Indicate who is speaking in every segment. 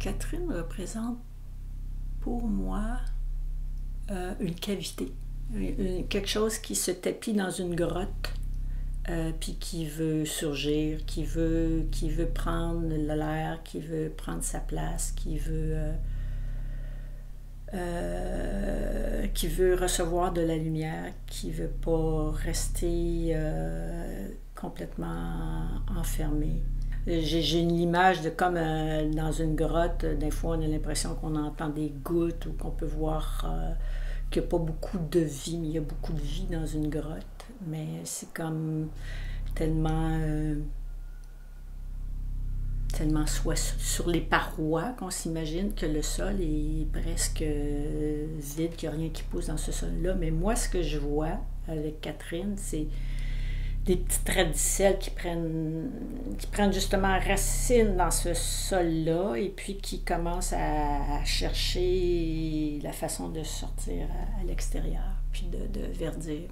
Speaker 1: Catherine représente pour moi une cavité, quelque chose qui se tapit dans une grotte, puis qui veut surgir, qui veut prendre l'air, qui veut prendre sa place, qui veut recevoir de la lumière, qui veut pas rester complètement enfermé. J'ai une image de comme dans une grotte, des fois on a l'impression qu'on entend des gouttes ou qu'on peut voir qu'il n'y a pas beaucoup de vie, mais il y a beaucoup de vie dans une grotte. Mais c'est comme tellement, tellement soit sur les parois qu'on s'imagine que le sol est presque vide, qu'il n'y a rien qui pousse dans ce sol-là. Mais moi, ce que je vois avec Catherine, c'est des petites radicelles qui prennent justement racine dans ce sol-là et puis qui commencent à chercher la façon de sortir à l'extérieur, puis de verdir.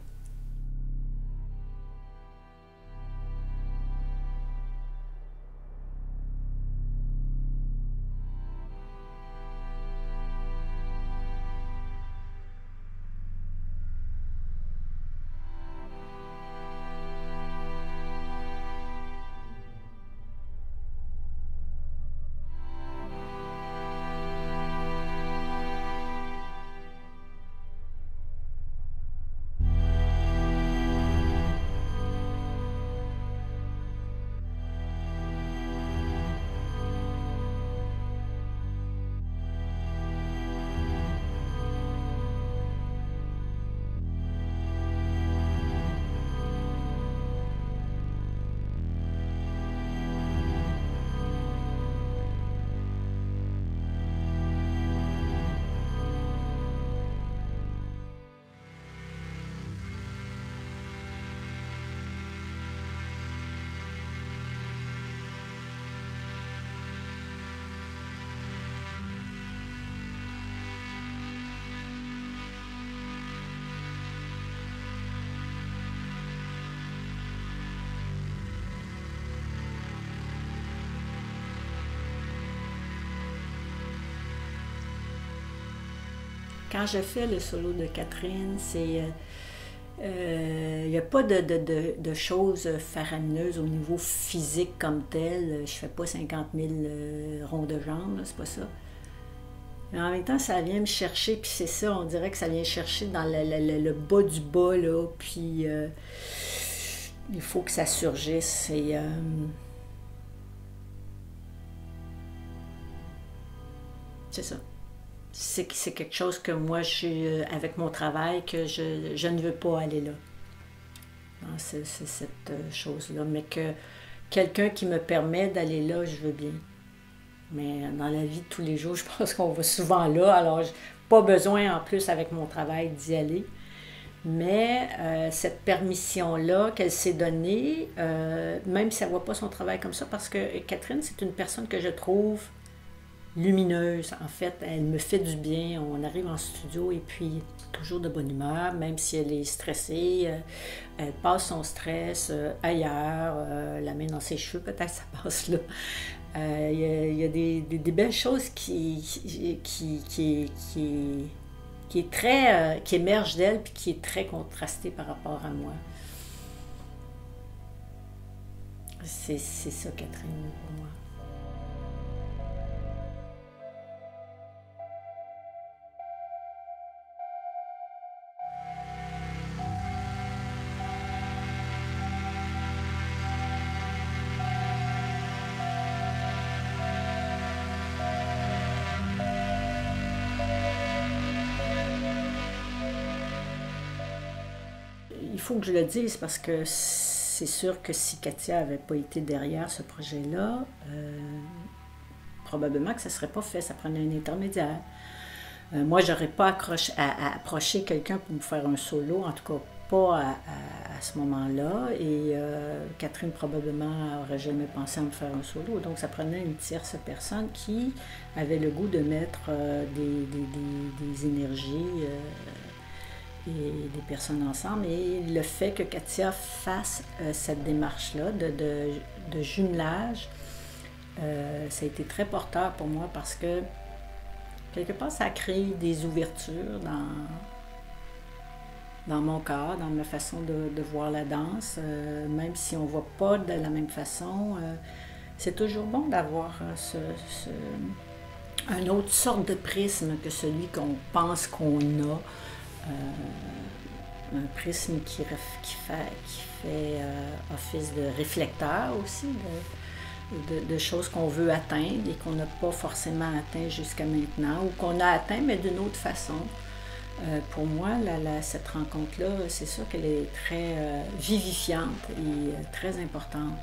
Speaker 1: Quand je fais le solo de Catherine, c'est il n'y a pas de choses faramineuses au niveau physique comme tel. Je fais pas 50 000 ronds de jambes, c'est pas ça. Mais en même temps, ça vient me chercher, puis c'est ça, on dirait que ça vient chercher dans le bas du bas, là, puis il faut que ça surgisse. Et, c'est ça. C'est quelque chose que moi, avec mon travail, que je ne veux pas aller là. C'est cette chose-là. Mais que quelqu'un qui me permet d'aller là, je veux bien. Mais dans la vie de tous les jours, je pense qu'on va souvent là. Alors, pas besoin en plus avec mon travail d'y aller. Mais cette permission-là qu'elle s'est donnée, même si elle ne voit pas son travail comme ça, parce que Catherine, c'est une personne que je trouve lumineuse. En fait, elle me fait du bien. On arrive en studio et puis toujours de bonne humeur, même si elle est stressée. Elle passe son stress ailleurs, la main dans ses cheveux, peut-être ça passe là. Il y a des belles choses qui est très, qui émerge d'elle puis qui est très contrastée par rapport à moi. C'est ça, Catherine, pour moi. Il faut que je le dise parce que c'est sûr que si Katia n'avait pas été derrière ce projet-là, probablement que ça ne serait pas fait, ça prenait un intermédiaire. Moi, je n'aurais pas approché quelqu'un pour me faire un solo, en tout cas pas à ce moment-là, et Catherine probablement n'aurait jamais pensé à me faire un solo, donc ça prenait une tierce personne qui avait le goût de mettre des énergies et des personnes ensemble. Et le fait que Katia fasse cette démarche-là de jumelage Ça a été très porteur pour moi parce que, quelque part, ça a créé des ouvertures dans mon corps, dans ma façon de voir la danse. Même si on ne voit pas de la même façon, c'est toujours bon d'avoir une autre sorte de prisme que celui qu'on pense qu'on a. Un prisme qui fait office de réflecteur aussi, de choses qu'on veut atteindre et qu'on n'a pas forcément atteint jusqu'à maintenant, ou qu'on a atteint, mais d'une autre façon. Pour moi, cette rencontre-là, c'est sûr qu'elle est très vivifiante et très importante.